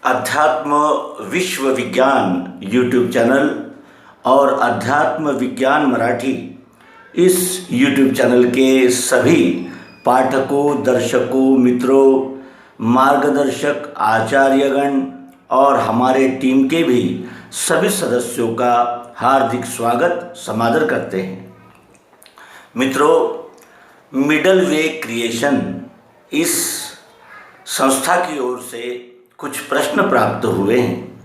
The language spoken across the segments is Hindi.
अध्यात्म विश्व विज्ञान यूट्यूब चैनल और अध्यात्म विज्ञान मराठी इस यूट्यूब चैनल के सभी पाठकों, दर्शकों, मित्रों, मार्गदर्शक, आचार्यगण और हमारे टीम के भी सभी सदस्यों का हार्दिक स्वागत समादर करते हैं। मित्रों, मिडल वे क्रिएशन इस संस्था की ओर से कुछ प्रश्न प्राप्त हुए हैं।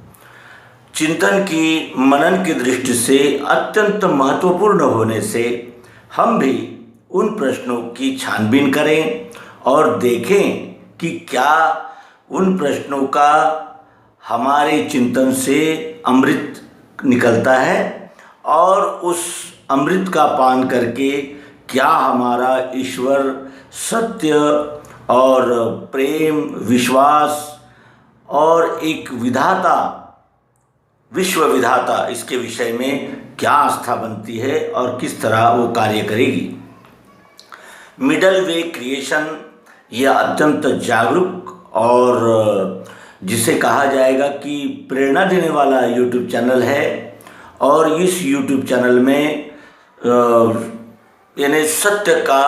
चिंतन की, मनन की दृष्टि से अत्यंत महत्वपूर्ण होने से हम भी उन प्रश्नों की छानबीन करें और देखें कि क्या उन प्रश्नों का हमारे चिंतन से अमृत निकलता है और उस अमृत का पान करके क्या हमारा ईश्वर, सत्य और प्रेम, विश्वास और एक विधाता, विश्व विधाता, इसके विषय में क्या आस्था बनती है और किस तरह वो कार्य करेगी। मिडल वे क्रिएशन यह अत्यंत जागरूक और जिसे कहा जाएगा कि प्रेरणा देने वाला यूट्यूब चैनल है। और इस यूट्यूब चैनल में यानी सत्य का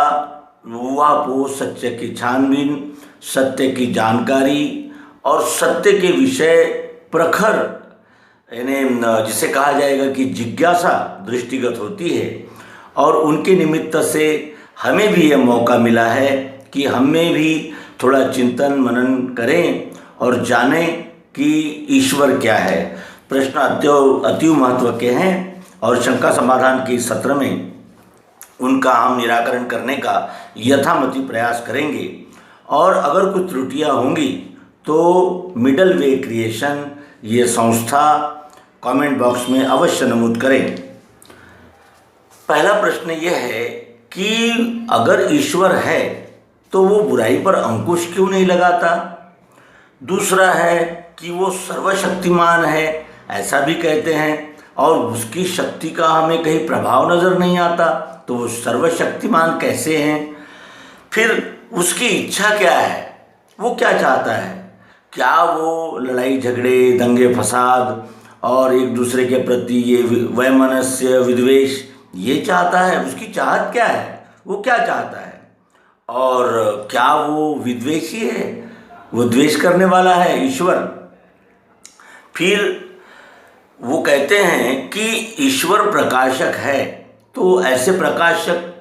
ऊहापोह, सत्य की छानबीन, सत्य की जानकारी और सत्य के विषय प्रखर यानी जिसे कहा जाएगा कि जिज्ञासा दृष्टिगत होती है। और उनके निमित्त से हमें भी यह मौका मिला है कि हमें भी थोड़ा चिंतन मनन करें और जानें कि ईश्वर क्या है। प्रश्न अति महत्व के हैं और शंका समाधान के सत्र में उनका हम निराकरण करने का यथामति प्रयास करेंगे। और अगर कुछ त्रुटियां होंगी तो मिडल वे क्रिएशन ये संस्था कमेंट बॉक्स में अवश्य नमूद करें। पहला प्रश्न यह है कि अगर ईश्वर है तो वो बुराई पर अंकुश क्यों नहीं लगाता। दूसरा है कि वो सर्वशक्तिमान है, ऐसा भी कहते हैं, और उसकी शक्ति का हमें कहीं प्रभाव नज़र नहीं आता, तो वो सर्वशक्तिमान कैसे हैं। फिर उसकी इच्छा क्या है, वो क्या चाहता है। क्या वो लड़ाई झगड़े, दंगे फसाद और एक दूसरे के प्रति ये वैमनस्य, विद्वेष ये चाहता है। उसकी चाहत क्या है, वो क्या चाहता है। और क्या वो विद्वेषी है, वो द्वेष करने वाला है ईश्वर। फिर वो कहते हैं कि ईश्वर प्रकाशक है, तो ऐसे प्रकाशक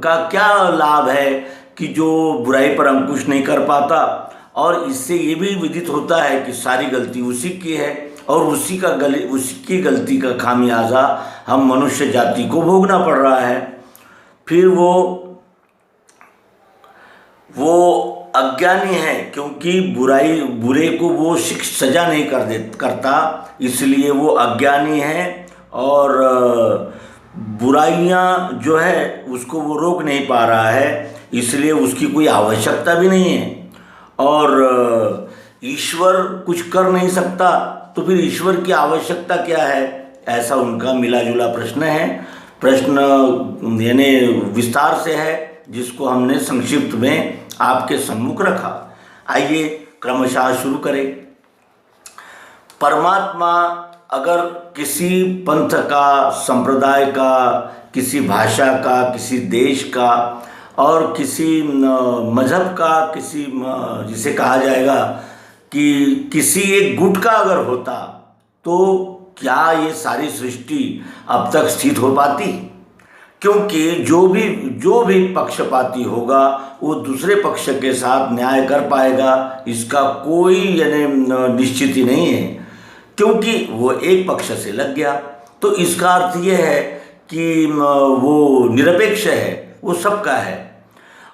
का क्या लाभ है कि जो बुराई पर अंकुश नहीं कर पाता। और इससे ये भी विदित होता है कि सारी गलती उसी की है और उसकी गलती का खामियाजा हम मनुष्य जाति को भोगना पड़ रहा है। फिर वो अज्ञानी है क्योंकि बुरे को वो सजा नहीं करता, इसलिए वो अज्ञानी है। और बुराइयां जो है उसको वो रोक नहीं पा रहा है, इसलिए उसकी कोई आवश्यकता भी नहीं है। और ईश्वर कुछ कर नहीं सकता, तो फिर ईश्वर की आवश्यकता क्या है, ऐसा उनका मिला जुला प्रश्न है। प्रश्न यानी विस्तार से है, जिसको हमने संक्षिप्त में आपके सम्मुख रखा। आइए क्रमशः शुरू करें। परमात्मा अगर किसी पंथ का, संप्रदाय का, किसी भाषा का, किसी देश का और किसी मजहब का, किसी जिसे कहा जाएगा कि किसी एक गुट का अगर होता, तो क्या ये सारी सृष्टि अब तक स्थित हो पाती। क्योंकि जो भी पक्षपाती होगा वो दूसरे पक्ष के साथ न्याय कर पाएगा, इसका कोई यानी निश्चित ही नहीं है, क्योंकि वो एक पक्ष से लग गया। तो इसका अर्थ ये है कि वो निरपेक्ष है, वो सबका है।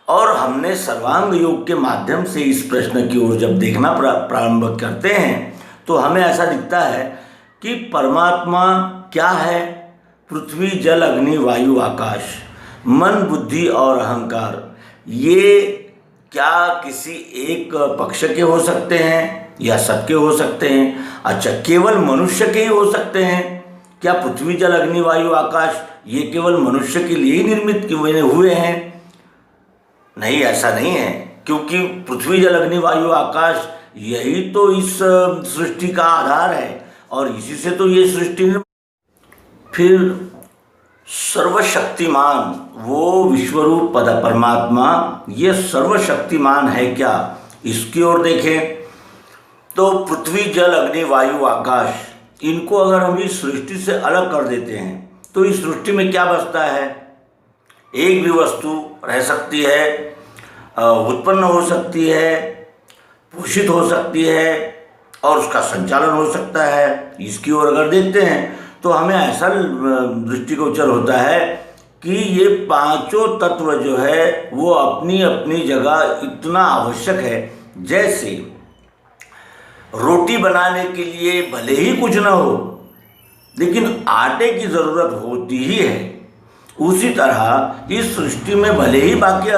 और हमने सर्वांग योग के माध्यम से इस प्रश्न की ओर जब देखना प्रारंभ करते हैं तो हमें ऐसा दिखता है कि परमात्मा क्या है। पृथ्वी, जल, अग्नि, वायु, आकाश, मन, बुद्धि और अहंकार, ये क्या किसी एक पक्ष के हो सकते हैं या सबके हो सकते हैं। अच्छा, केवल मनुष्य के ही हो सकते हैं क्या? पृथ्वी, जल, अग्नि, वायु, आकाश ये केवल मनुष्य के लिए ही निर्मित हुए हैं? नहीं, ऐसा नहीं है, क्योंकि पृथ्वी, जल, अग्नि, वायु, आकाश यही तो इस सृष्टि का आधार है और इसी से तो ये सृष्टि। फिर सर्वशक्तिमान वो विश्वरूप पद परमात्मा, ये सर्वशक्तिमान है क्या, इसकी ओर देखें तो पृथ्वी जल अग्नि वायु आकाश, इनको अगर हम इस सृष्टि से अलग कर देते हैं तो इस सृष्टि में क्या बचता है? एक भी वस्तु रह सकती है, उत्पन्न हो सकती है, पोषित हो सकती है और उसका संचालन हो सकता है। इसकी ओर अगर देखते हैं तो हमें ऐसा दृष्टिगोचर होता है कि ये पांचों तत्व जो है वो अपनी अपनी जगह इतना आवश्यक है। जैसे रोटी बनाने के लिए भले ही कुछ ना हो लेकिन आटे की ज़रूरत होती ही है, उसी तरह इस सृष्टि में भले ही बाकी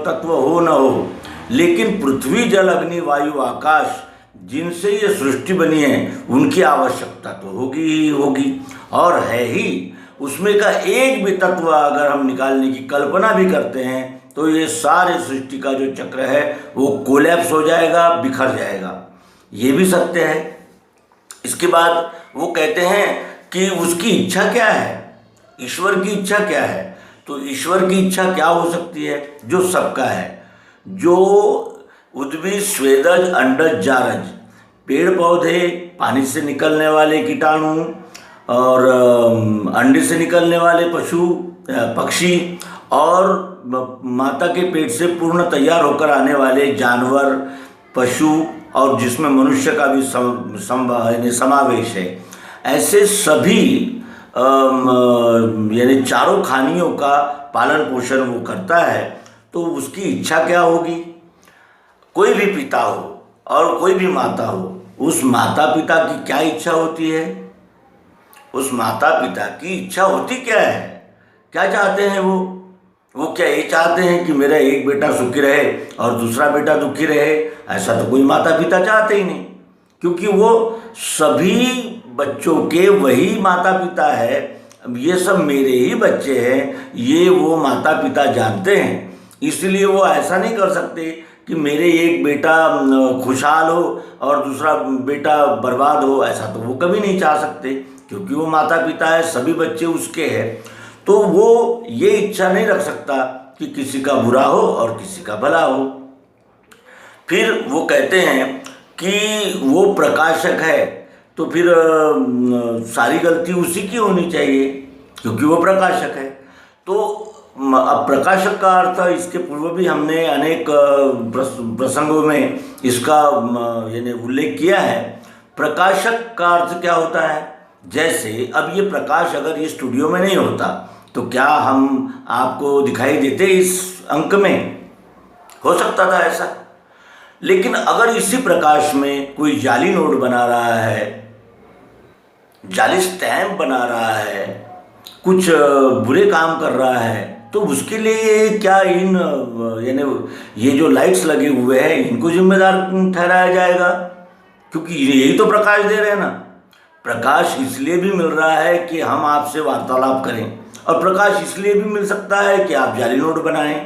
तत्व हो न हो लेकिन पृथ्वी जल अग्नि वायु आकाश जिनसे ये सृष्टि बनी है उनकी आवश्यकता तो होगी ही होगी और है ही। उसमें का एक भी तत्व अगर हम निकालने की कल्पना भी करते हैं तो ये सारे सृष्टि का जो चक्र है वो कोलैप्स हो जाएगा, बिखर जाएगा। ये भी सत्य है। इसके बाद वो कहते हैं कि उसकी इच्छा क्या है, ईश्वर की इच्छा क्या है। तो ईश्वर की इच्छा क्या हो सकती है? जो सबका है, जो उद्भिद स्वेदज अंडज जारज, पेड़ पौधे, पानी से निकलने वाले कीटाणु और अंडे से निकलने वाले पशु पक्षी और माता के पेट से पूर्ण तैयार होकर आने वाले जानवर पशु और जिसमें मनुष्य का भी समावेश है, ऐसे सभी यानी चारों खानियों का पालन पोषण वो करता है। तो उसकी इच्छा क्या होगी? कोई भी पिता हो और कोई भी माता हो, उस माता पिता की क्या इच्छा होती है? उस माता पिता की इच्छा होती क्या है? क्या चाहते हैं वो क्या ये चाहते हैं कि मेरा एक बेटा सुखी रहे और दूसरा बेटा दुखी रहे? ऐसा तो कोई माता पिता चाहते ही नहीं, क्योंकि वो सभी बच्चों के वही माता पिता है। ये सब मेरे ही बच्चे हैं, ये वो माता पिता जानते हैं। इसलिए वो ऐसा नहीं कर सकते कि मेरे एक बेटा खुशहाल हो और दूसरा बेटा बर्बाद हो, ऐसा तो वो कभी नहीं चाह सकते, क्योंकि वो माता पिता है, सभी बच्चे उसके हैं। तो वो ये इच्छा नहीं रख सकता कि किसी का बुरा हो और किसी का भला हो। फिर वो कहते हैं कि वो प्रकाशक है, तो फिर सारी गलती उसी की होनी चाहिए क्योंकि वो प्रकाशक है। तो अब प्रकाशक का अर्थ, इसके पूर्व भी हमने अनेक प्रसंगों में इसका यानी उल्लेख किया है। प्रकाशक का अर्थ क्या होता है? जैसे अब ये प्रकाश अगर ये स्टूडियो में नहीं होता तो क्या हम आपको दिखाई देते इस अंक में? हो सकता था ऐसा। लेकिन अगर इसी प्रकाश में कोई जाली नोट बना रहा है, जाली स्टैम्प बना रहा है, कुछ बुरे काम कर रहा है, तो उसके लिए क्या इन यानी ये जो लाइट्स लगे हुए हैं इनको जिम्मेदार ठहराया जाएगा? क्योंकि यही तो प्रकाश दे रहे हैं ना। प्रकाश इसलिए भी मिल रहा है कि हम आपसे वार्तालाप करें, और प्रकाश इसलिए भी मिल सकता है कि आप जाली नोट बनाएं।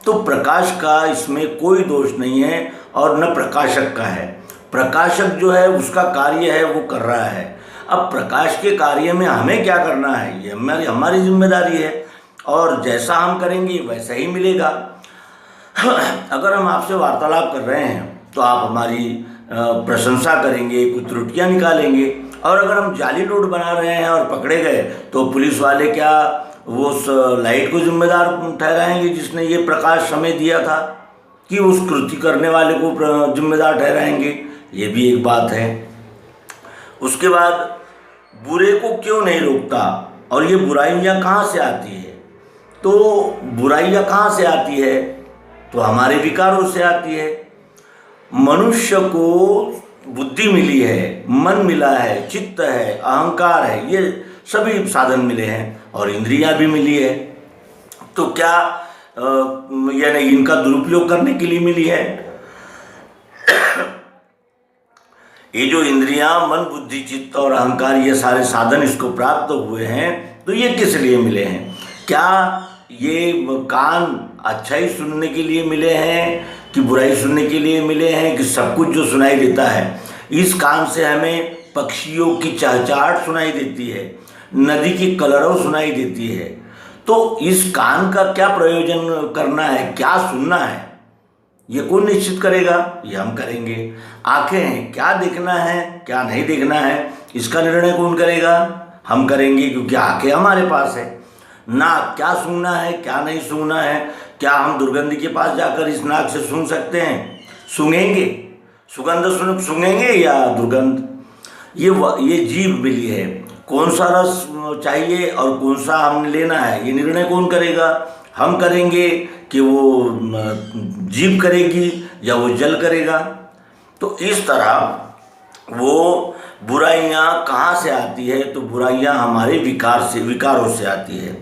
तो प्रकाश का इसमें कोई दोष नहीं है और न प्रकाशक का है। प्रकाशक जो है उसका कार्य है वो कर रहा है। अब प्रकाश के कार्य में हमें क्या करना है, ये हमारी जिम्मेदारी है, और जैसा हम करेंगे वैसा ही मिलेगा। अगर हम आपसे वार्तालाप कर रहे हैं तो आप हमारी प्रशंसा करेंगे, कुछ त्रुटियां निकालेंगे, और अगर हम जाली नोट बना रहे हैं और पकड़े गए तो पुलिस वाले क्या वो उस लाइट को जिम्मेदार ठहराएंगे जिसने ये प्रकाश हमें दिया था, कि उस कृति करने वाले को जिम्मेदार ठहराएंगे? ये भी एक बात है। उसके बाद बुरे को क्यों नहीं रोकता, और ये बुराइयां कहाँ से आती है? तो बुराइयां कहाँ से आती है? तो हमारे विकारों से आती है। मनुष्य को बुद्धि मिली है, मन मिला है, चित्त है, अहंकार है, ये सभी साधन मिले हैं और इंद्रियां भी मिली है। तो क्या यानी इनका दुरुपयोग करने के लिए मिली है? ये जो इंद्रियां, मन, बुद्धि, चित्त और अहंकार, ये सारे साधन इसको प्राप्त हुए हैं, तो ये किस लिए मिले हैं? क्या ये कान अच्छा ही सुनने के लिए मिले हैं, कि बुराई सुनने के लिए मिले हैं कि सब कुछ जो सुनाई देता है। इस कान से हमें पक्षियों की चहचहाहट सुनाई देती है, नदी की कलरव सुनाई देती है। तो इस कान का क्या प्रयोजन करना है, क्या सुनना है, ये कौन निश्चित करेगा? ये हम करेंगे। आंखें हैं, क्या देखना है क्या नहीं देखना है, इसका निर्णय कौन करेगा? हम करेंगे, क्योंकि आंखें हमारे पास है। नाक, क्या सूंघना है क्या नहीं सूंघना है, क्या हम दुर्गंध के पास जाकर इस नाक से सूंघ सकते हैं? सूंघेंगे, सुगंध सूंघेंगे या दुर्गंध? ये जीभ मिली है, कौन सा रस चाहिए और कौन सा हमने लेना है, ये निर्णय कौन करेगा? हम करेंगे कि वो जीभ करेगी या वो जल करेगा? तो इस तरह वो बुराइयां कहाँ से आती है? तो बुराइयां हमारे विकारों से आती है,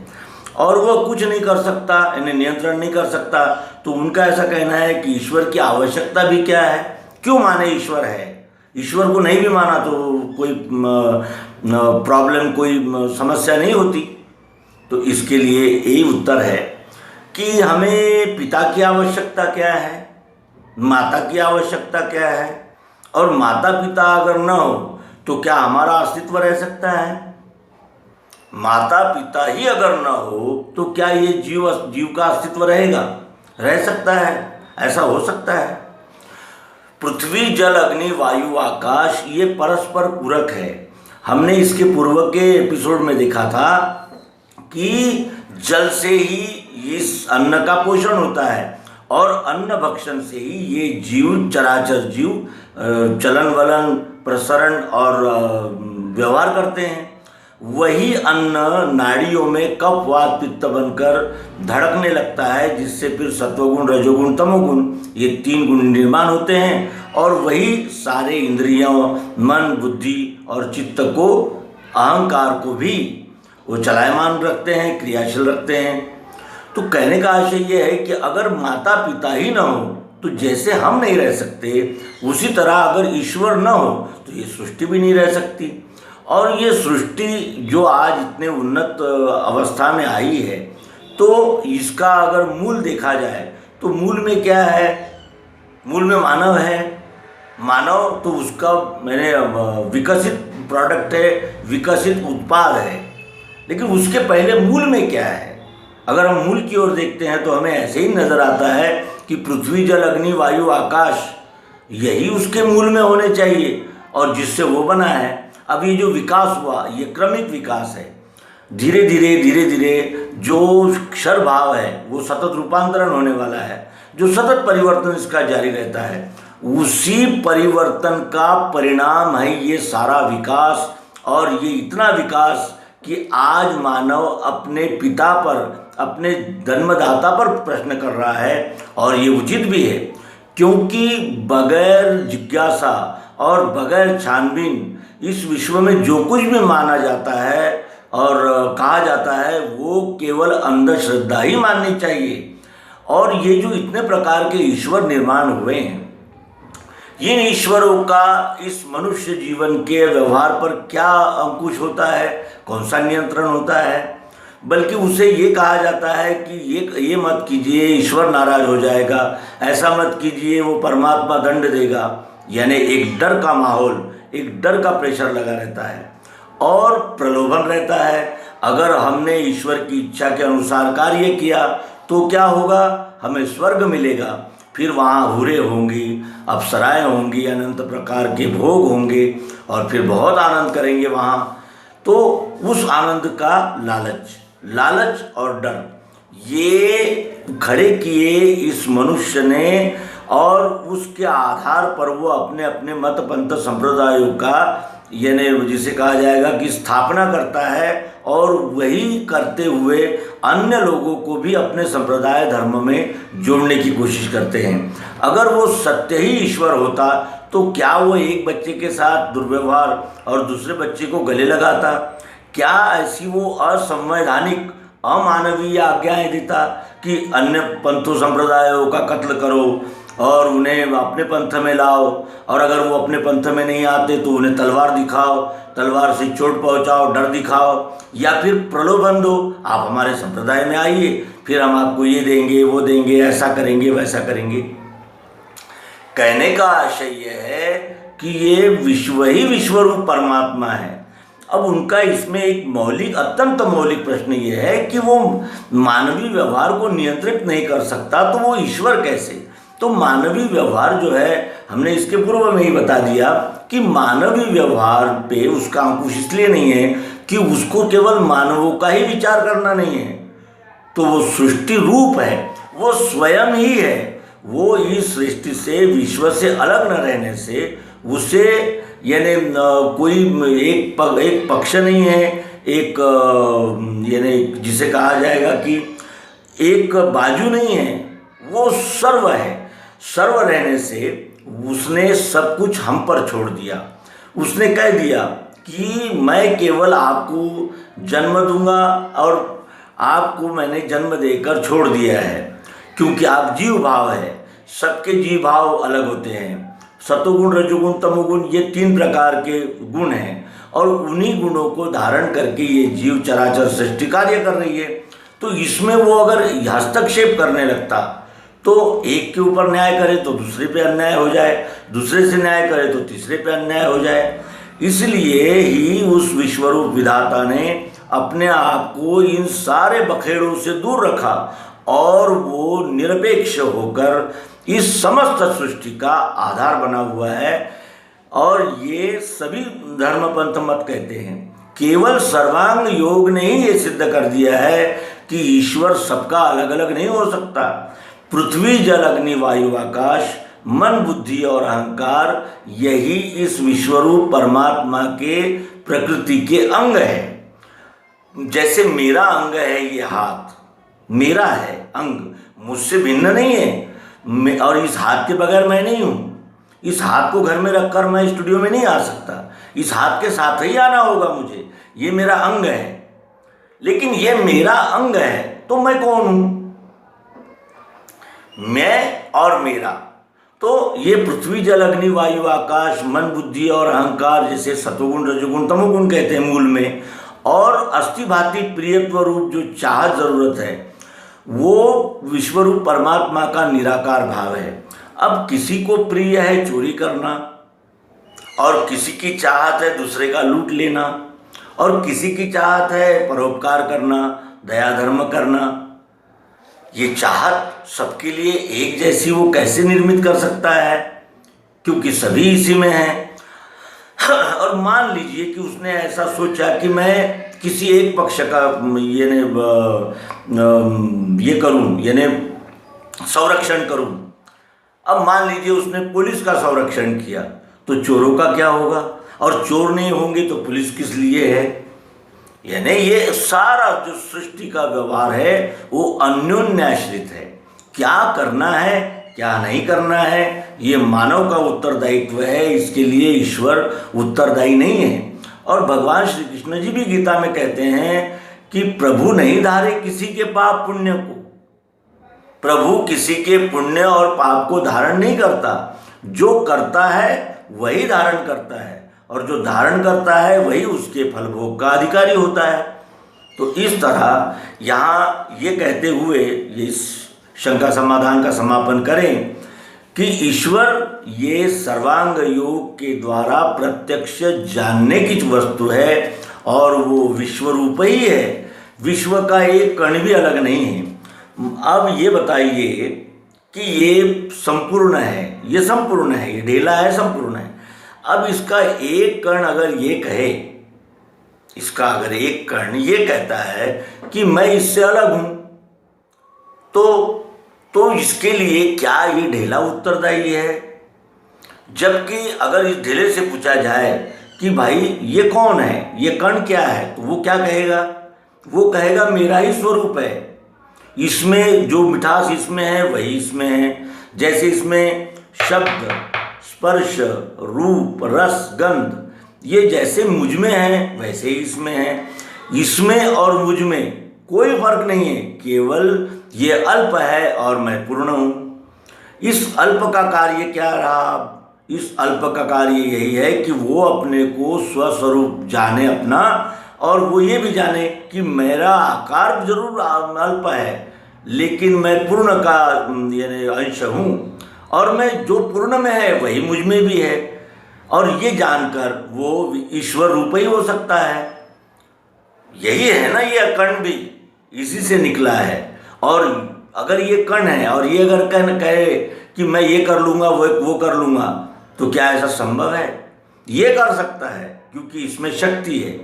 और वह कुछ नहीं कर सकता, इन्हें नियंत्रण नहीं कर सकता। तो उनका ऐसा कहना है कि ईश्वर की आवश्यकता भी क्या है, क्यों माने ईश्वर है? ईश्वर को नहीं भी माना तो कोई प्रॉब्लम, कोई समस्या नहीं होती। तो इसके लिए यही उत्तर है कि हमें पिता की आवश्यकता क्या है, माता की आवश्यकता क्या है, और माता पिता अगर न हो तो क्या हमारा अस्तित्व रह सकता है? माता पिता ही अगर न हो तो क्या ये जीव का अस्तित्व रहेगा? रह सकता है? ऐसा हो सकता है? पृथ्वी, जल, अग्नि, वायु, आकाश, ये परस्पर पूरक है। हमने इसके पूर्व के एपिसोड में देखा था कि जल से ही इस अन्न का पोषण होता है, और अन्न भक्षण से ही ये जीव, चराचर जीव चलन वलन, प्रसरण और व्यवहार करते हैं। वही अन्न नाड़ियों में कफ, वात, पित्त बनकर धड़कने लगता है, जिससे फिर सत्वगुण, रजोगुण, तमोगुण, ये 3 गुण निर्माण होते हैं, और वही सारे इंद्रियों, मन, बुद्धि और चित्त को, अहंकार को भी वो चलायमान रखते हैं, क्रियाशील रखते हैं। तो कहने का आशय ये है कि अगर माता पिता ही न हो तो जैसे हम नहीं रह सकते, उसी तरह अगर ईश्वर न हो तो ये सृष्टि भी नहीं रह सकती। और ये सृष्टि जो आज इतने उन्नत अवस्था में आई है, तो इसका अगर मूल देखा जाए तो मूल में क्या है? मूल में मानव है। मानव तो उसका विकसित प्रोडक्ट है, विकसित उत्पाद है। लेकिन उसके पहले मूल में क्या है? अगर हम मूल की ओर देखते हैं तो हमें ऐसे ही नजर आता है कि पृथ्वी, जल, अग्नि, वायु, आकाश, यही उसके मूल में होने चाहिए, और जिससे वो बना है। अब ये जो विकास हुआ, ये क्रमिक विकास है। धीरे धीरे जो क्षर भाव है वो सतत रूपांतरण होने वाला है, जो सतत परिवर्तन इसका जारी रहता है। उसी परिवर्तन का परिणाम है ये सारा विकास, और ये इतना विकास कि आज मानव अपने पिता पर, अपने जन्मदाता पर प्रश्न कर रहा है। और ये उचित भी है, क्योंकि बगैर जिज्ञासा और बगैर छानबीन इस विश्व में जो कुछ भी माना जाता है और कहा जाता है, वो केवल अंधश्रद्धा ही माननी चाहिए। और ये जो इतने प्रकार के ईश्वर निर्माण हुए हैं, इन ईश्वरों का इस मनुष्य जीवन के व्यवहार पर क्या अंकुश होता है, कौन सा नियंत्रण होता है? बल्कि उसे ये कहा जाता है कि ये मत कीजिए, ईश्वर नाराज हो जाएगा, ऐसा मत कीजिए, वो परमात्मा दंड देगा। यानी एक डर का माहौल, एक डर का प्रेशर लगा रहता है, और प्रलोभन रहता है। अगर हमने ईश्वर की इच्छा के अनुसार कार्य किया तो क्या होगा? हमें स्वर्ग मिलेगा, फिर वहाँ हुरे होंगी, अप्सराएं होंगी, अनंत प्रकार के भोग होंगे, और फिर बहुत आनंद करेंगे वहाँ। तो उस आनंद का लालच और डर, ये खड़े किए इस मनुष्य ने, और उसके आधार पर वो अपने अपने मत पंथ संप्रदायों का, यानी जिसे कहा जाएगा कि स्थापना करता है, और वही करते हुए अन्य लोगों को भी अपने संप्रदाय धर्म में जोड़ने की कोशिश करते हैं। अगर वो सत्य ही ईश्वर होता तो क्या वो एक बच्चे के साथ दुर्व्यवहार और दूसरे बच्चे को गले लगाता? क्या ऐसी वो असंवैधानिक, अमानवीय आज्ञाएं देता कि अन्य पंथों संप्रदायों का कत्ल करो और उन्हें अपने पंथ में लाओ, और अगर वो अपने पंथ में नहीं आते तो उन्हें तलवार दिखाओ, तलवार से चोट पहुंचाओ, डर दिखाओ, या फिर प्रलोभन दो, आप हमारे संप्रदाय में आइए, फिर हम आपको ये देंगे, वो देंगे, ऐसा करेंगे, वैसा करेंगे? कहने का आशय यह है कि ये विश्व ही विश्वरूप परमात्मा है। अब उनका इसमें एक मौलिक, अत्यंत मौलिक प्रश्न ये है कि वो मानवीय व्यवहार को नियंत्रित नहीं कर सकता तो वो ईश्वर कैसे? तो मानवीय व्यवहार जो है, हमने इसके पूर्व में ही बता दिया कि मानवीय व्यवहार पे उसका अंकुश इसलिए नहीं है कि उसको केवल मानवों का ही विचार करना नहीं है, तो वो सृष्टि रूप है, वो स्वयं ही है। वो इस सृष्टि से, विश्व से अलग न रहने से उसे, यानी कोई एक पक्ष नहीं है, एक यानी जिसे कहा जाएगा कि एक बाजू नहीं है, वो सर्व है। सर्व रहने से उसने सब कुछ हम पर छोड़ दिया। उसने कह दिया कि मैं केवल आपको जन्म दूंगा और आपको मैंने जन्म देकर छोड़ दिया है, क्योंकि आप जीव भाव है। सबके जीव भाव अलग होते हैं, सतोगुण, रजोगुण, तमोगुण, ये 3 प्रकार के गुण हैं और उन्हीं गुणों को धारण करके ये जीव चराचर सृष्टि कार्य कर रही है। तो इसमें वो अगर हस्तक्षेप करने लगता तो एक के ऊपर न्याय करे तो दूसरे पे अन्याय हो जाए, दूसरे से न्याय करे तो तीसरे पे अन्याय हो जाए। इसलिए ही उस विश्वरूप विधाता ने अपने आप को इन सारे बखेड़ों से दूर रखा और वो निरपेक्ष होकर इस समस्त सृष्टि का आधार बना हुआ है। और ये सभी धर्म पंथ मत कहते हैं, केवल सर्वांग योग ने ही ये सिद्ध कर दिया है कि ईश्वर सबका अलग अलग नहीं हो सकता। पृथ्वी, जल, अग्नि, वायु, आकाश, मन, बुद्धि और अहंकार, यही इस विश्वरूप परमात्मा के प्रकृति के अंग है। जैसे मेरा अंग है ये हाथ, मेरा है अंग, मुझसे भिन्न नहीं है, और इस हाथ के बगैर मैं नहीं हूँ। इस हाथ को घर में रखकर मैं स्टूडियो में नहीं आ सकता, इस हाथ के साथ ही आना होगा मुझे। ये मेरा अंग है, लेकिन ये मेरा अंग है तो मैं कौन हूँ? मैं और मेरा। तो ये पृथ्वी, जल, अग्नि, वायु, आकाश, मन, बुद्धि और अहंकार, जैसे सतोगुण, रजोगुण, तमोगुण कहते हैं मूल में, और अस्थि भांति प्रियत्व रूप जो चाहत जरूरत है, वो विश्वरूप परमात्मा का निराकार भाव है। अब किसी को प्रिय है चोरी करना, और किसी की चाहत है दूसरे का लूट लेना, और किसी की चाहत है परोपकार करना, दया धर्म करना। ये चाहत सबके लिए एक जैसी वो कैसे निर्मित कर सकता है? क्योंकि सभी इसी में हैं। और मान लीजिए कि उसने ऐसा सोचा कि मैं किसी एक पक्ष का ये करूं, यानी संरक्षण करूं। अब मान लीजिए उसने पुलिस का संरक्षण किया, तो चोरों का क्या होगा? और चोर नहीं होंगे तो पुलिस किस लिए है? यानी ये सारा जो सृष्टि का व्यवहार है वो अन्योन्याश्रित है। क्या करना है, क्या नहीं करना है, ये मानव का उत्तरदायित्व है। इसके लिए ईश्वर उत्तरदायी नहीं है। और भगवान श्री कृष्ण जी भी गीता में कहते हैं कि प्रभु नहीं धारे किसी के पाप पुण्य को। प्रभु किसी के पुण्य और पाप को धारण नहीं करता, जो करता है वही धारण करता है, और जो धारण करता है वही उसके फल भोग का अधिकारी होता है। तो इस तरह यहाँ ये कहते हुए इस शंका समाधान का समापन करें कि ईश्वर ये सर्वांग योग के द्वारा प्रत्यक्ष जानने की वस्तु है और वो विश्व रूप ही है। विश्व का एक कण भी अलग नहीं है। अब ये बताइए कि ये संपूर्ण है, ये संपूर्ण है, ये ढेला है, संपूर्ण है। अब इसका एक कण अगर ये कहे, इसका अगर एक कण ये कहता है कि मैं इससे अलग हूं, तो इसके लिए क्या ये ढेला उत्तरदायी है? जबकि अगर इस ढेले से पूछा जाए कि भाई ये कौन है, ये कण क्या है, तो वो क्या कहेगा? वो कहेगा मेरा ही स्वरूप है, इसमें जो मिठास इसमें है वही इसमें है। जैसे इसमें शब्द, स्पर्श, रूप, रस, गंध ये जैसे मुझ में है वैसे ही इसमें है। इसमें और मुझ में कोई फर्क नहीं है, केवल ये अल्प है और मैं पूर्ण हूँ। इस अल्प का कार्य क्या रहा? इस अल्प का कार्य यही है कि वो अपने को स्वस्वरूप जाने अपना, और वो ये भी जाने कि मेरा आकार जरूर अल्प है लेकिन मैं पूर्ण का यानी अंश हूँ। और मैं जो पूर्ण में है वही मुझ में भी है, और ये जानकर वो ईश्वर रूप ही हो सकता है। यही है ना, ये कण भी इसी से निकला है। और अगर ये कण है और ये अगर कहे कि मैं ये कर लूँगा वो कर लूँगा, तो क्या ऐसा संभव है? ये कर सकता है क्योंकि इसमें शक्ति है,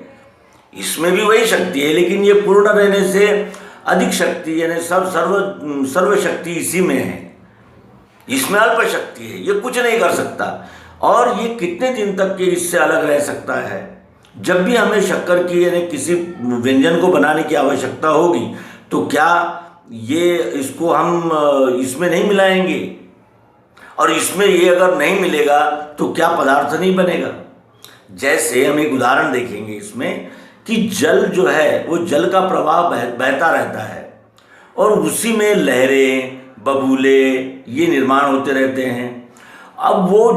इसमें भी वही शक्ति है, लेकिन ये पूर्ण रहने से अधिक शक्ति यानी सर्व शक्ति इसी में है, इसमें अल्प शक्ति है, ये कुछ नहीं कर सकता। और ये कितने दिन तक के इससे अलग रह सकता है? जब भी हमें शक्कर की यानी किसी व्यंजन को बनाने की आवश्यकता होगी तो क्या ये इसको हम इसमें नहीं मिलाएंगे? और इसमें ये अगर नहीं मिलेगा तो क्या पदार्थ नहीं बनेगा? जैसे हम एक उदाहरण देखेंगे इसमें कि जल जो है वो जल का प्रवाह बहता रहता है और उसी में लहरें बबूले ये निर्माण होते रहते हैं। अब वो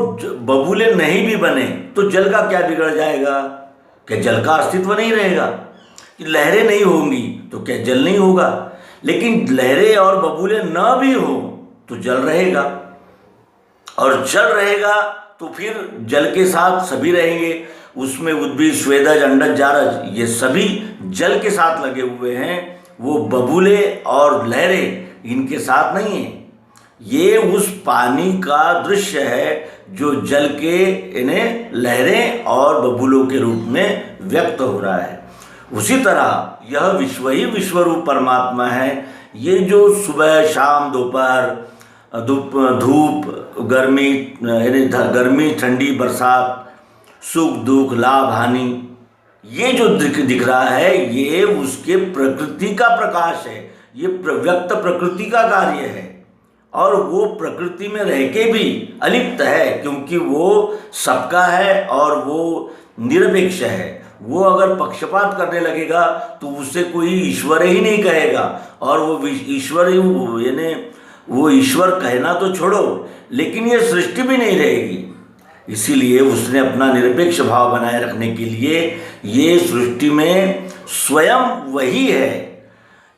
बबूले नहीं भी बने तो जल का क्या बिगड़ जाएगा? क्या जल का अस्तित्व नहीं रहेगा? लहरें नहीं होंगी तो क्या जल नहीं होगा? लेकिन लहरें और बबूले न भी हो तो जल रहेगा, और जल रहेगा तो फिर जल के साथ सभी रहेंगे। उसमें उद्भिद स्वेदज अंडज जारज ये सभी जल के साथ लगे हुए हैं, वो बबूले और लहरें इनके साथ नहीं है। ये उस पानी का दृश्य है जो जल के इन्हें लहरें और बबूलों के रूप में व्यक्त हो रहा है। उसी तरह यह विश्व ही विश्वरूप परमात्मा है। ये जो सुबह शाम दोपहर धूप गर्मी यानी गर्मी ठंडी बरसात सुख दुख लाभ हानि ये जो दिख रहा है ये उसके प्रकृति का प्रकाश है, ये व्यक्त प्रकृति का कार्य है। और वो प्रकृति में रह के भी अलिप्त है क्योंकि वो सबका है और वो निरपेक्ष है। वो अगर पक्षपात करने लगेगा तो उसे कोई ईश्वर ही नहीं कहेगा, और वो ईश्वर यानी वो ईश्वर कहना तो छोड़ो, लेकिन ये सृष्टि भी नहीं रहेगी। इसीलिए उसने अपना निरपेक्ष भाव बनाए रखने के लिए ये सृष्टि में स्वयं वही है।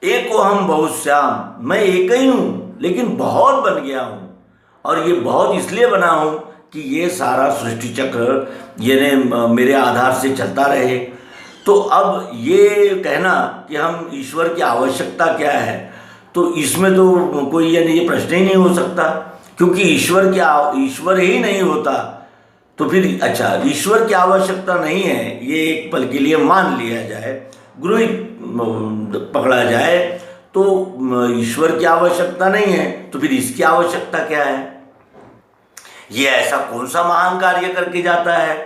एको हम बहुश्याम, मैं एक ही हूँ लेकिन बहुत बन गया हूँ, और ये बहुत इसलिए बना हूँ कि ये सारा सृष्टि चक्र ये मेरे आधार से चलता रहे। तो अब ये कहना कि हम ईश्वर की आवश्यकता क्या है, तो इसमें तो कोई यानी ये प्रश्न ही नहीं हो सकता, क्योंकि ईश्वर ही नहीं होता तो फिर अच्छा ईश्वर की आवश्यकता नहीं है ये एक पल के लिए मान लिया जाए, गृहीत पकड़ा जाए, तो ईश्वर की आवश्यकता नहीं है तो फिर इसकी आवश्यकता क्या है? ये ऐसा कौन सा महान कार्य करके जाता है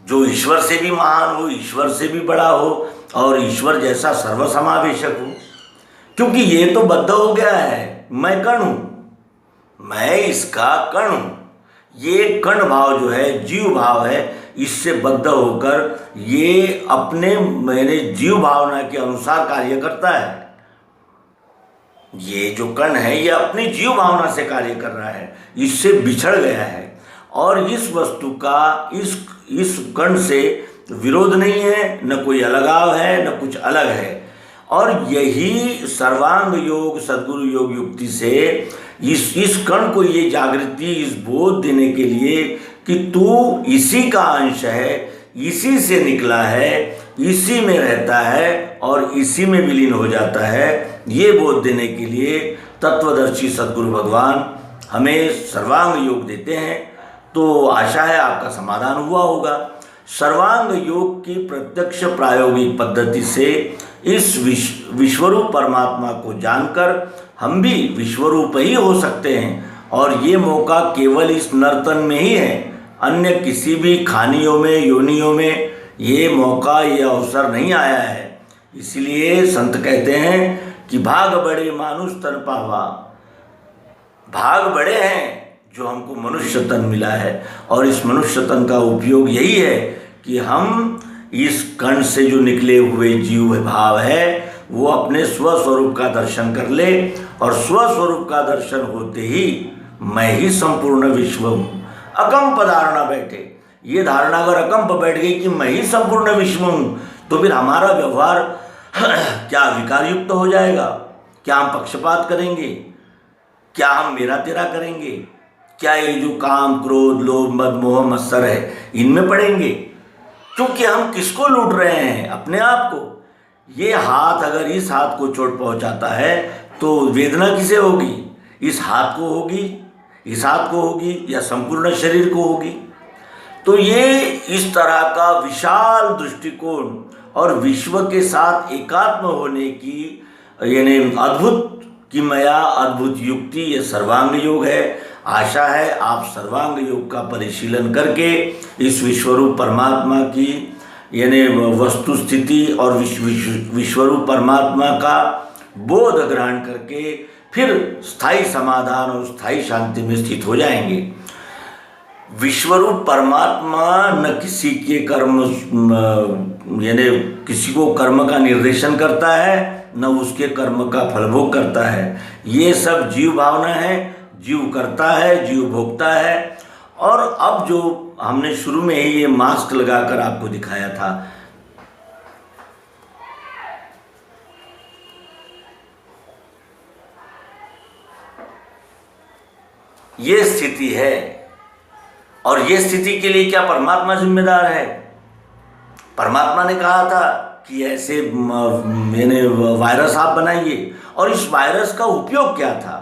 जो ईश्वर से भी महान हो, ईश्वर से भी बड़ा हो और ईश्वर जैसा सर्वसमावेशक हो? क्योंकि ये तो बद्ध हो गया है, मैं कण हूँ, मैं इसका कण हूँ। ये कण भाव जो है जीव भाव है, इससे बद्ध होकर ये अपने मैंने जीव भावना के अनुसार कार्य करता है। ये जो कण है ये अपनी जीव भावना से कार्य कर रहा है, इससे बिछड़ गया है, और इस वस्तु का इस कण से विरोध नहीं है, न कोई अलगाव है न कुछ अलग है। और यही सर्वांग योग सद्गुरु योग युक्ति से इस कण को ये जागृति इस बोध देने के लिए कि तू इसी का अंश है, इसी से निकला है, इसी में रहता है और इसी में विलीन हो जाता है, ये बोध देने के लिए तत्वदर्शी सद्गुरु भगवान हमें सर्वांग योग देते हैं। तो आशा है आपका समाधान हुआ होगा। सर्वांग योग की प्रत्यक्ष प्रायोगिक पद्धति से इस विश्वरूप परमात्मा को जानकर हम भी विश्वरूप ही हो सकते हैं, और ये मौका केवल इस नर्तन में ही है, अन्य किसी भी खानियों में योनियों में ये मौका ये अवसर नहीं आया है। इसलिए संत कहते हैं कि भाग बड़े मानुष तन पावा, भाग बड़े हैं जो हमको मनुष्य तन मिला है, और इस मनुष्य तन का उपयोग यही है कि हम इस कण से जो निकले हुए जीव भाव है वो अपने स्वस्वरूप का दर्शन कर ले, और स्वस्वरूप का दर्शन होते ही मैं ही संपूर्ण विश्व हूँ। अकंप धारणा बैठे, ये धारणा अगर अकंप बैठ गई कि मैं ही संपूर्ण विश्व हूँ, तो फिर हमारा व्यवहार क्या विकार युक्त हो जाएगा? क्या हम पक्षपात करेंगे? क्या हम मेरा तेरा करेंगे? क्या ये जो काम, क्रोध, लोभ, मद, मोह, मत्सर है, इनमें पड़ेंगे? क्योंकि हम किसको लूट रहे हैं? अपने आप को। ये हाथ अगर इस हाथ को चोट पहुंचाता है तो वेदना किसे होगी? इस हाथ को होगी, इस हाथ को होगी, या संपूर्ण शरीर को होगी? तो ये इस तरह का विशाल दृष्टिकोण और विश्व के साथ एकात्म होने की यानी अद्भुत किमया, अद्भुत युक्ति, ये सर्वांग योग है। आशा है आप सर्वांग योग का परिशीलन करके इस विश्वरूप परमात्मा की यानी वस्तु स्थिति और विश्वरूप परमात्मा का बोध ग्रहण करके फिर स्थायी समाधान और स्थायी शांति में स्थित हो जाएंगे। विश्वरूप परमात्मा न किसी के कर्म यानी किसी को कर्म का निर्देशन करता है, न उसके कर्म का फलभोग करता है। ये सब जीव भावना है, जीव करता है, जीव भोगता है। और अब जो हमने शुरू में ही ये मास्क लगाकर आपको दिखाया था, ये स्थिति है। और ये स्थिति के लिए क्या परमात्मा जिम्मेदार है? परमात्मा ने कहा था कि ऐसे मैंने वायरस आप बनाइए, और इस वायरस का उपयोग क्या था?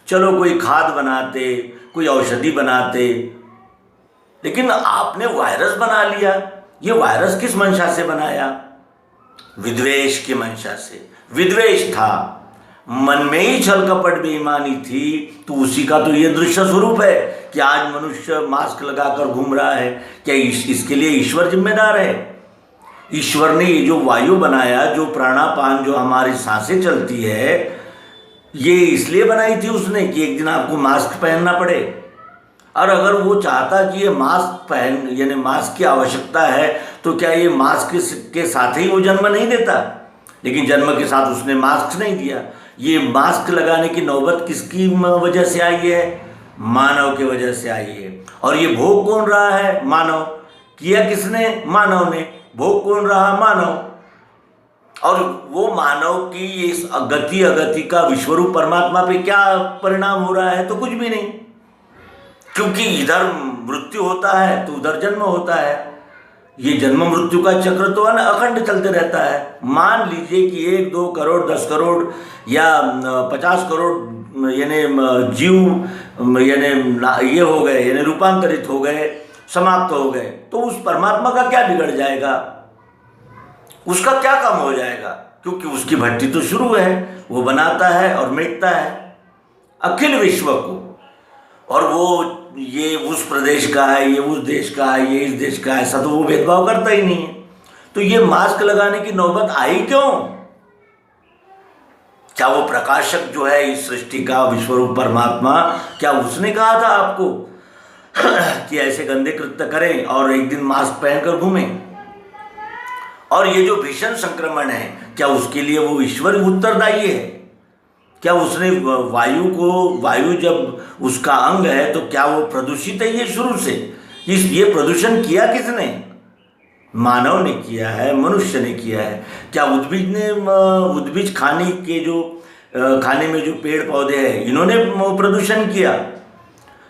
चलो कोई खाद बनाते, कोई औषधि बनाते, लेकिन आपने वायरस बना लिया। ये वायरस किस मंशा से बनाया? विद्वेष की मंशा से। विद्वेष था, मन में ही छल कपट बेईमानी थी, तो उसी का तो ये दृश्य स्वरूप है कि आज मनुष्य मास्क लगाकर घूम रहा है। क्या इसके लिए ईश्वर जिम्मेदार है? ईश्वर ने ये जो वायु बनाया, जो प्राणापान, जो हमारी सांसें चलती है, ये इसलिए बनाई थी उसने कि एक दिन आपको मास्क पहनना पड़े। और अगर वो चाहता कि ये मास्क पहन यानी मास्क की आवश्यकता है, तो क्या ये मास्क के साथ ही वो जन्म नहीं देता? लेकिन जन्म के साथ उसने मास्क नहीं दिया। ये मास्क लगाने की नौबत किसकी वजह से आई है? मानव की वजह से आई है। और ये भोग कौन रहा है? मानव। किया किसने? मानव ने। भोग कौन रहा? मानव। और वो मानव की इस गति अगति का विश्वरूप परमात्मा पे क्या परिणाम हो रहा है? तो कुछ भी नहीं, क्योंकि इधर मृत्यु होता है तो उधर जन्म होता है। ये जन्म मृत्यु का चक्र तो अखंड चलते रहता है। मान लीजिए कि 1, 2 करोड़, 10 करोड़ या 50 करोड़ यानी जीव यानी ये हो गए, यानी रूपांतरित हो गए, समाप्त हो गए, तो उस परमात्मा का क्या बिगड़ जाएगा? उसका क्या कम हो जाएगा? क्योंकि उसकी भट्टी तो शुरू है, वो बनाता है और मिटता है अखिल विश्व को। और वो ये उस प्रदेश का है, ये उस देश का है, ये इस देश का है, ऐसा तो वो भेदभाव करता ही नहीं है। तो ये मास्क लगाने की नौबत आई क्यों? क्या वो प्रकाशक जो है इस सृष्टि का, विश्वरूप परमात्मा, क्या उसने कहा था आपको कि ऐसे गंदे कृत्य करें और एक दिन मास्क पहनकर घूमें? और ये जो भीषण संक्रमण है, क्या उसके लिए वो ईश्वर उत्तरदायी है? क्या उसने वायु जब उसका अंग है तो क्या वो प्रदूषित है? ये शुरू से ये प्रदूषण किया किसने? मानव ने किया है, मनुष्य ने किया है। क्या उद्भिज खाने में जो पेड़ पौधे हैं, इन्होंने प्रदूषण किया?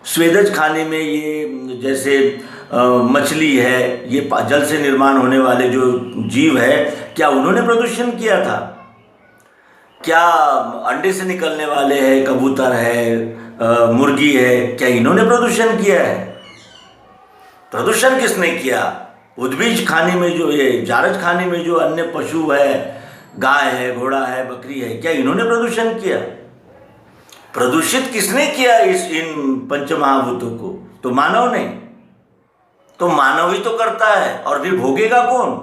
स्वेदज खाने में ये जैसे मछली है, ये जल से निर्माण होने वाले जो जीव है, क्या उन्होंने प्रदूषण किया था? क्या अंडे से निकलने वाले हैं, कबूतर है, मुर्गी है, क्या इन्होंने प्रदूषण किया है? प्रदूषण किसने किया? उद्भिज खाने में जो ये जारज खाने में जो अन्य पशु है, गाय है, घोड़ा है, बकरी है, क्या इन्होंने प्रदूषण किया? प्रदूषित किसने किया इन पंचमहाभूतों को? तो मानव ने। तो मानव ही तो करता है, और फिर भोगेगा कौन?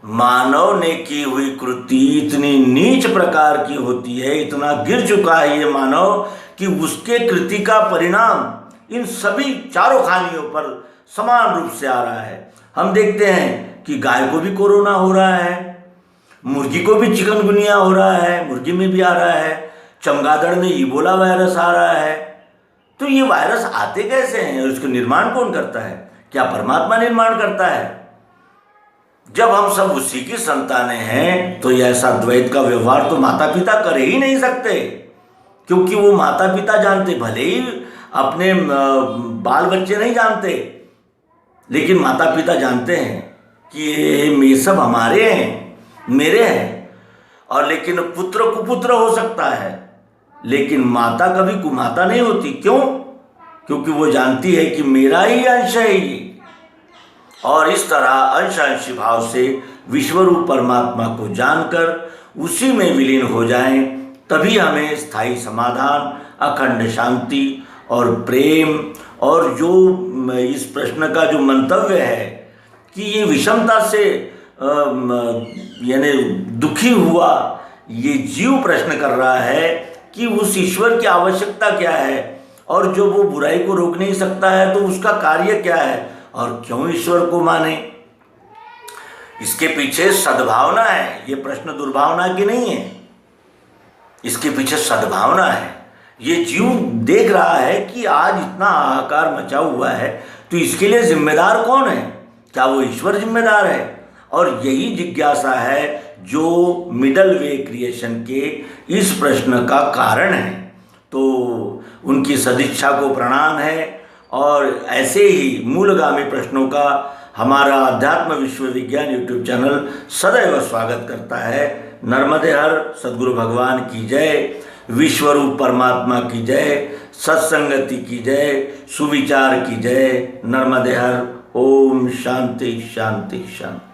मानव ने की हुई कृति इतनी नीच प्रकार की होती है, इतना गिर चुका है ये मानव कि उसके कृति का परिणाम इन सभी चारों खानियों पर समान रूप से आ रहा है। हम देखते हैं कि गाय को भी कोरोना हो रहा है, मुर्गी को भी चिकनगुनिया हो रहा है, मुर्गी में भी आ रहा है, चमगादड़ में इबोला वायरस आ रहा है। तो ये वायरस आते कैसे हैं और इसका निर्माण कौन करता है? क्या परमात्मा निर्माण करता है? जब हम सब उसी की संतानें हैं तो ऐसा द्वैत का व्यवहार तो माता पिता कर ही नहीं सकते। क्योंकि वो माता पिता जानते, भले ही अपने बाल बच्चे नहीं जानते, लेकिन माता पिता जानते हैं कि ये सब हमारे हैं, मेरे हैं। और लेकिन पुत्र कुपुत्र हो सकता है, लेकिन माता कभी कुमाता नहीं होती। क्यों? क्योंकि वो जानती है कि मेरा ही अंश है ये। और इस तरह अंश भाव से विश्वरूप परमात्मा को जानकर उसी में विलीन हो जाएं, तभी हमें स्थायी समाधान, अखंड शांति और प्रेम, और जो इस प्रश्न का जो मंतव्य है कि ये विषमता से यानी दुखी हुआ ये जीव प्रश्न कर रहा है कि उस ईश्वर की आवश्यकता क्या है, और जो वो बुराई को रोक नहीं सकता है तो उसका कार्य क्या है, और क्यों ईश्वर को माने। इसके पीछे सद्भावना है, ये प्रश्न दुर्भावना की नहीं है, इसके पीछे सद्भावना है। ये जीव देख रहा है कि आज इतना हाहाकार मचा हुआ है, तो इसके लिए जिम्मेदार कौन है? क्या वो ईश्वर जिम्मेदार है? और यही जिज्ञासा है जो मिडल वे क्रिएशन के इस प्रश्न का कारण है। तो उनकी सदिच्छा को प्रणाम है, और ऐसे ही मूलगामी प्रश्नों का हमारा अध्यात्म विश्व विज्ञान यूट्यूब चैनल सदैव स्वागत करता है। नर्मदे हर सद्गुरु भगवान की जय, विश्वरूप परमात्मा की जय, सत्संगति की जय, सुविचार की जय। नर्मदे हर। ओम शांति शांति शांति।